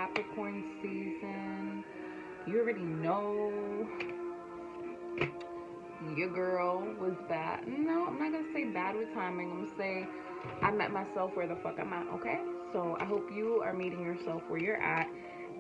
Capricorn season. You already know your girl was bad. No, I'm not gonna say bad with timing. I'm gonna say I met myself where the fuck I'm at, okay? So I hope you are meeting yourself where you're at,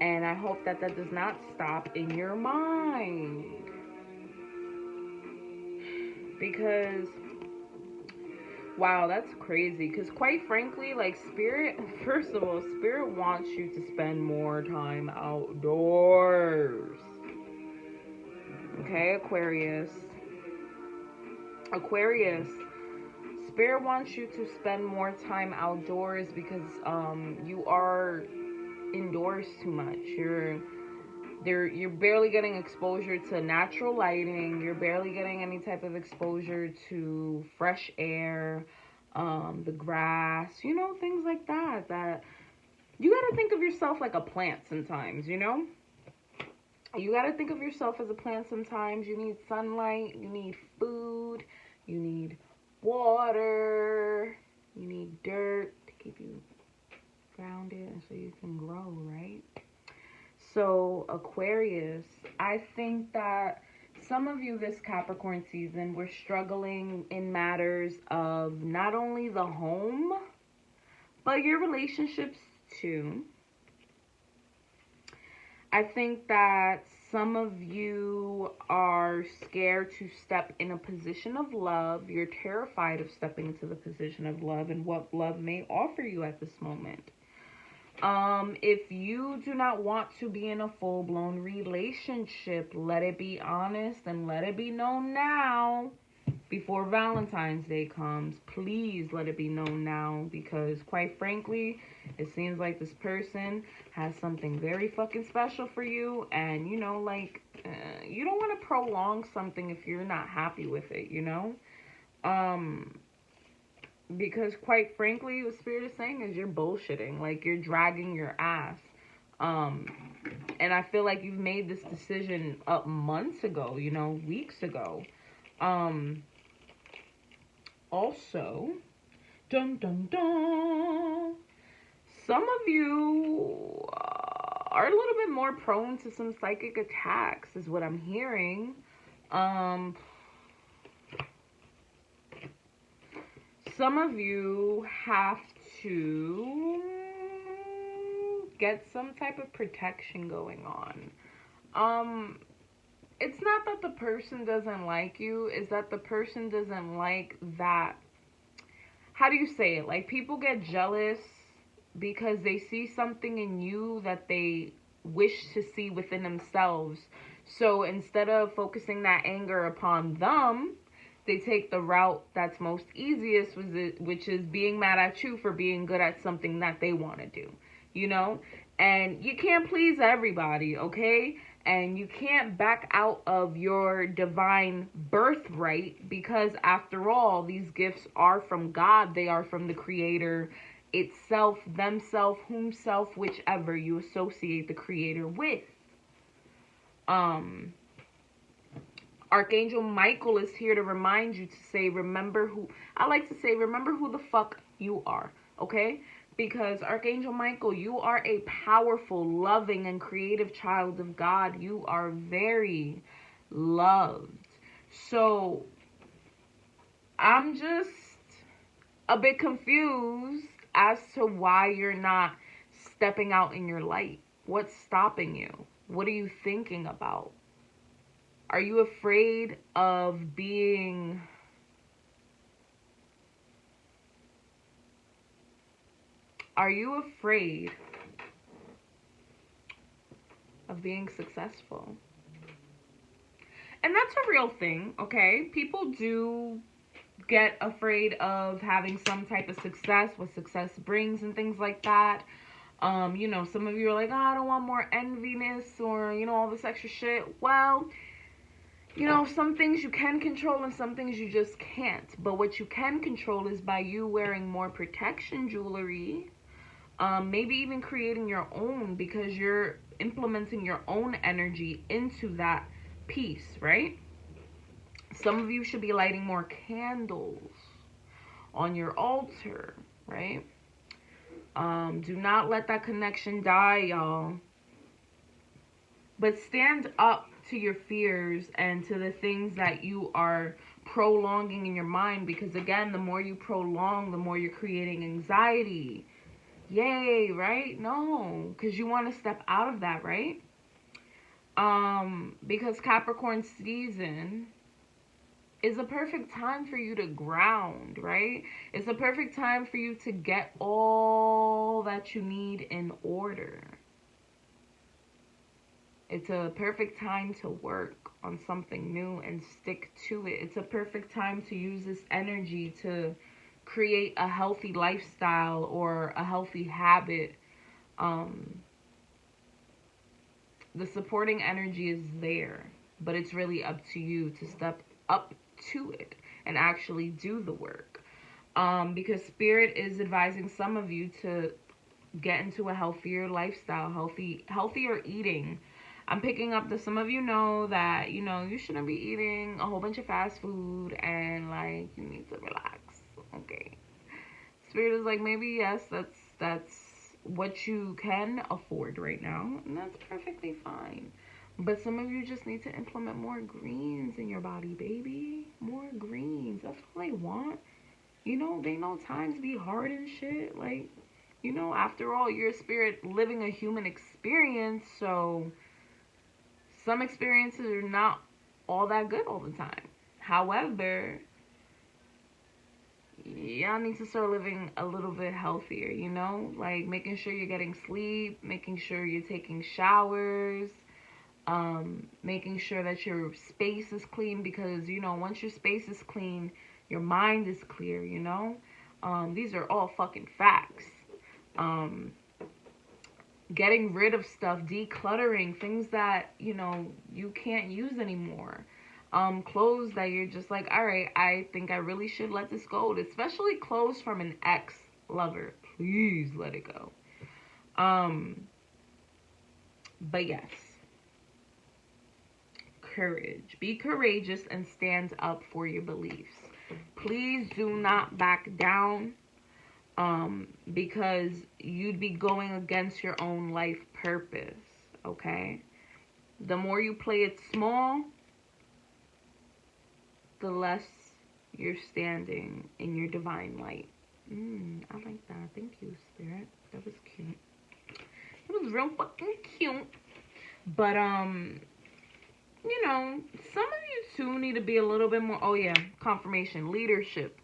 and I hope that that does not stop in your mind. Because wow, that's crazy. Because quite frankly, like Spirit, first of all, Spirit wants you to spend more time outdoors. Okay, Aquarius. Aquarius. Spirit wants you to spend more time outdoors because you are indoors too much. You're barely getting exposure to natural lighting. You're barely getting any type of exposure to fresh air, the grass, things like that. That you gotta think of yourself like a plant sometimes, You gotta think of yourself as a plant sometimes. You need sunlight, you need food, you need water, you need dirt to keep you grounded and so you can grow, right? So, Aquarius, I think that some of you this Capricorn season were struggling in matters of not only the home, but your relationships too. I think that some of you are scared to step in a position of love. You're terrified of stepping into the position of love and what love may offer you at this moment. If you do not want to be in a full-blown relationship, let it be honest and let it be known now before Valentine's Day comes. Please let it be known now, because quite frankly, it seems like this person has something very fucking special for you, and you don't want to prolong something if you're not happy with it, because quite frankly, what Spirit is saying is you're bullshitting. Like, you're dragging your ass. And I feel like you've made this decision up months ago, weeks ago. Also, dun dun dun, some of you are a little bit more prone to some psychic attacks, is what I'm hearing. Some of you have to get some type of protection going on. It's not that the person doesn't like you, it's that the person doesn't like that. How do you say it? Like, people get jealous because they see something in you that they wish to see within themselves. So instead of focusing that anger upon them, they take the route that's most easiest, which is being mad at you for being good at something that they want to do, And you can't please everybody, okay? And you can't back out of your divine birthright, because after all, these gifts are from God. They are from the Creator itself, themself, whomself, whichever you associate the Creator with. Archangel Michael is here to remind you to say, remember who the fuck you are, okay? Because Archangel Michael, you are a powerful, loving, and creative child of God. You are very loved. So, I'm just a bit confused as to why you're not stepping out in your light. What's stopping you? What are you thinking about? Are you afraid of being successful? And that's a real thing, okay? People do get afraid of having some type of success, what success brings and things like that. Some of you are like, oh, I don't want more enviness or, all this extra shit. Well, some things you can control and some things you just can't. But what you can control is by you wearing more protection jewelry. Maybe even creating your own, because you're implementing your own energy into that piece, right? Some of you should be lighting more candles on your altar, right? Do not let that connection die, y'all. But stand up to your fears and to the things that you are prolonging in your mind, because again, the more you prolong, the more you're creating anxiety. Yay, right? No, because you want to step out of that, right? Because Capricorn season is a perfect time for you to ground, right? It's a perfect time for you to get all that you need in order. It's a perfect time to work on something new and stick to it. It's a perfect time to use this energy to create a healthy lifestyle or a healthy habit. The supporting energy is there, but it's really up to you to step up to it and actually do the work. Because Spirit is advising some of you to get into a healthier lifestyle, healthier eating. I'm picking up that some of you know that, you shouldn't be eating a whole bunch of fast food and like you need to relax. Okay. Spirit is like, maybe yes, that's what you can afford right now, and that's perfectly fine. But some of you just need to implement more greens in your body, baby. More greens. That's all they want. They know times be hard and shit. Like, after all, you're a spirit living a human experience, so some experiences are not all that good all the time. However, y'all need to start living a little bit healthier, like making sure you're getting sleep, making sure you're taking showers, making sure that your space is clean, because once your space is clean, your mind is clear. These are all fucking facts. Getting rid of stuff, decluttering things that you can't use anymore. Clothes that you're just like, all right, I think I really should let this go. Especially clothes from an ex-lover. Please let it go. But yes. Courage. Be courageous and stand up for your beliefs. Please do not back down. Because you'd be going against your own life purpose. Okay? The more you play it small, the less you're standing in your divine light. I like that. Thank you, Spirit. That was cute. It was real fucking cute. But, some of you too need to be a little bit more, oh yeah, confirmation, leadership.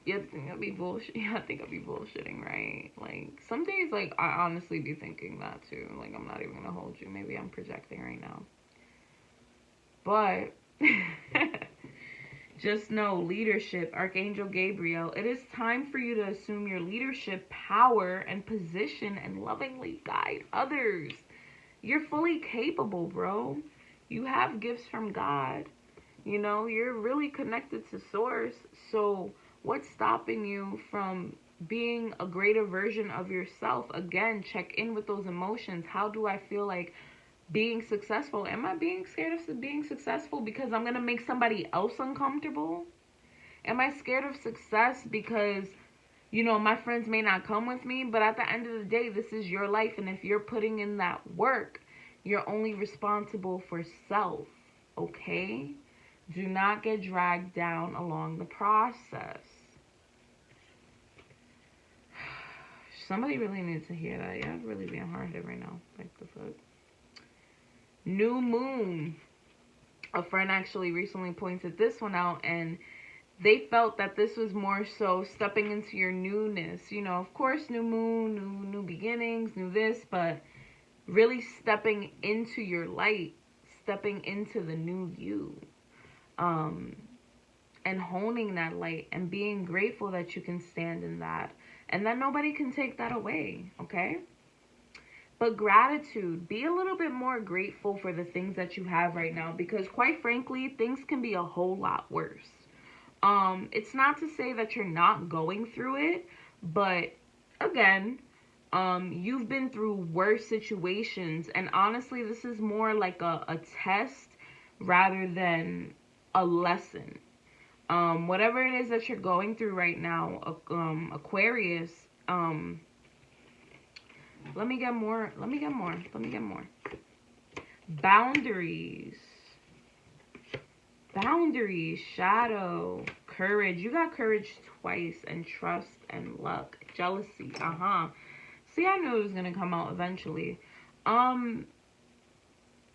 You think I'd be bullshit? Yeah, I think I'd be bullshitting, right? Like, some days, like, I honestly be thinking that too. Like, I'm not even gonna hold you. Maybe I'm projecting right now. But just know, leadership, Archangel Gabriel, it is time for you to assume your leadership power and position and lovingly guide others. You're fully capable, bro. You have gifts from God. You're really connected to Source. So what's stopping you from being a greater version of yourself? Again, check in with those emotions. How do I feel like being successful? Am I being scared of being successful because I'm going to make somebody else uncomfortable? Am I scared of success because, my friends may not come with me? But at the end of the day, this is your life. And if you're putting in that work, you're only responsible for self. Okay? Do not get dragged down along the process. Somebody really needs to hear that. Yeah, I'm really being hard-headed right now. Like the fuck. New moon. A friend actually recently pointed this one out, and they felt that this was more so stepping into your newness. Of course, new moon, new beginnings, new this, but really stepping into your light, stepping into the new you. And honing that light and being grateful that you can stand in that and that nobody can take that away, okay? But gratitude, be a little bit more grateful for the things that you have right now, because quite frankly, things can be a whole lot worse. It's not to say that you're not going through it, but again, you've been through worse situations, and honestly, this is more like a test rather than a lesson. Whatever it is that you're going through right now, Aquarius, Let me get more. Let me get more. Let me get more. Boundaries. Boundaries. Shadow. Courage. You got courage twice. And trust and luck. Jealousy. See, I knew it was going to come out eventually.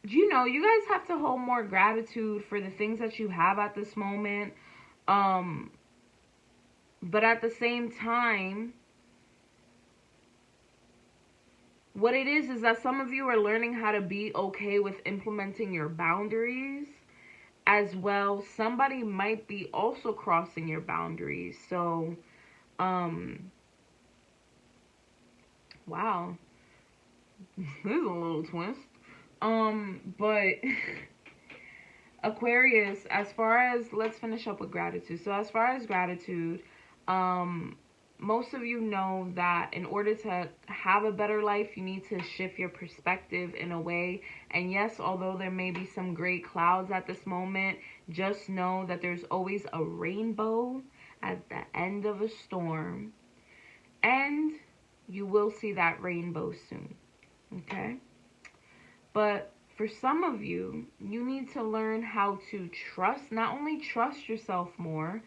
You know, you guys have to hold more gratitude for the things that you have at this moment. But at the same time, what it is that some of you are learning how to be okay with implementing your boundaries as well. Somebody might be also crossing your boundaries. So, wow. This is a little twist. But Aquarius, as far as, let's finish up with gratitude. So as far as gratitude, most of you know that in order to have a better life, you need to shift your perspective in a way. And yes, although there may be some gray clouds at this moment, just know that there's always a rainbow at the end of a storm. And you will see that rainbow soon. Okay? But for some of you, you need to learn how to trust, not only trust yourself more,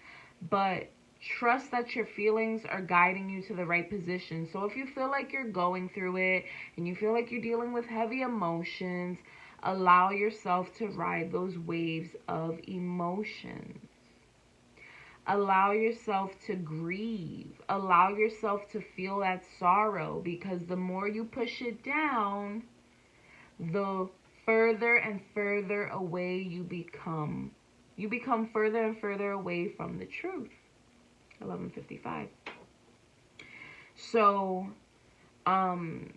but trust that your feelings are guiding you to the right position. So if you feel like you're going through it and you feel like you're dealing with heavy emotions, allow yourself to ride those waves of emotions. Allow yourself to grieve. Allow yourself to feel that sorrow, because the more you push it down, the further and further away you become. You become further and further away from the truth. 11:55. So, coming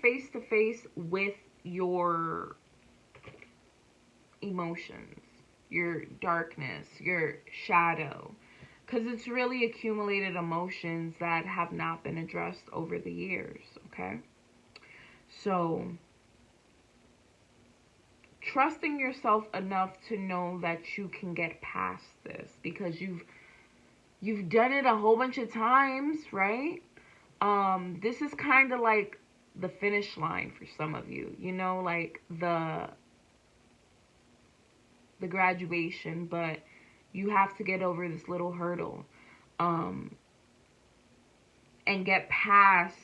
face to face with your emotions, your darkness, your shadow, because it's really accumulated emotions that have not been addressed over the years, okay? So, trusting yourself enough to know that you can get past this, because you've done it a whole bunch of times, right? This is kind of like the finish line for some of you, you know, like the graduation, but you have to get over this little hurdle, and get past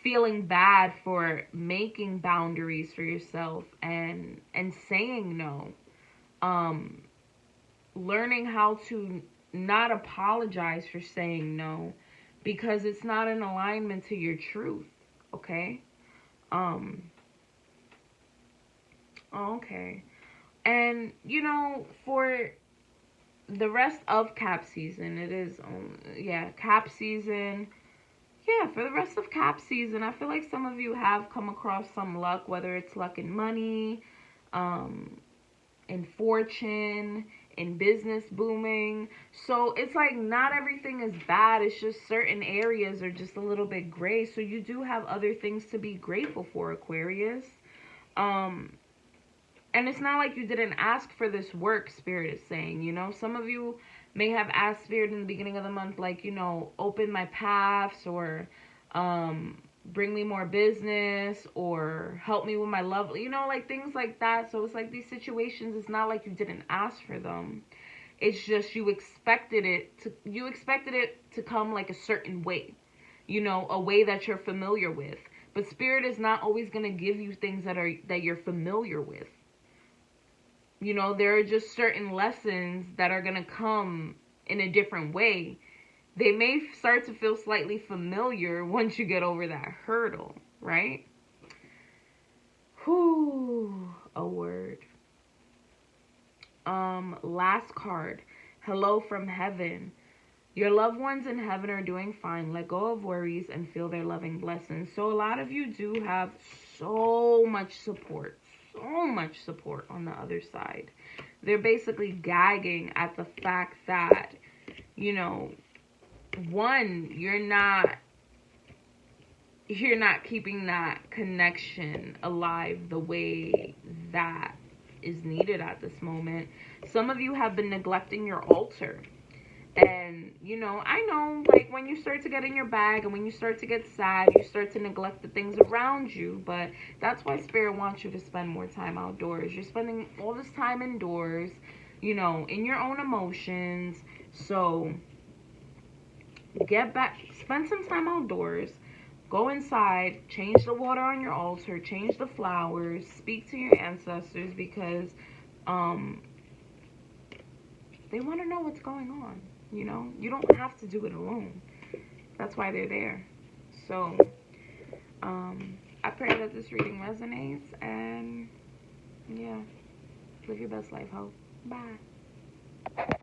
feeling bad for making boundaries for yourself and saying no. Learning how to not apologize for saying no, because it's not in alignment to your truth, okay? Okay. And, you know, for the rest of cap season, it is, cap season. Yeah, for the rest of cap season, I feel like some of you have come across some luck, whether it's luck in money, in fortune, in business booming. So it's like not everything is bad. It's just certain areas are just a little bit gray. So you do have other things to be grateful for, Aquarius. And it's not like you didn't ask for this work, Spirit is saying, you know. Some of you may have asked Spirit in the beginning of the month, like, you know, open my paths, or bring me more business, or help me with my love, you know, like things like that. So it's like these situations, it's not like you didn't ask for them. It's just you expected it to come like a certain way, you know, a way that you're familiar with. But Spirit is not always going to give you things that you're familiar with. You know, there are just certain lessons that are going to come in a different way. They may start to feel slightly familiar once you get over that hurdle, right? Whew, a word. Last card. Hello from heaven. Your loved ones in heaven are doing fine. Let go of worries and feel their loving blessings. So a lot of you do have so much support on the other side. They're basically gagging at the fact that, you know, one, you're not keeping that connection alive the way that is needed at this moment. Some of you have been neglecting your altar. And, you know, I know, like, when you start to get in your bag and when you start to get sad, you start to neglect the things around you. But that's why Spirit wants you to spend more time outdoors. You're spending all this time indoors, you know, in your own emotions. So get back, spend some time outdoors. Go inside, change the water on your altar, change the flowers, speak to your ancestors because um, they want to know what's going on. You know, you don't have to do it alone. That's why they're there. So, I pray that this reading resonates, and yeah, live your best life, hope. Bye.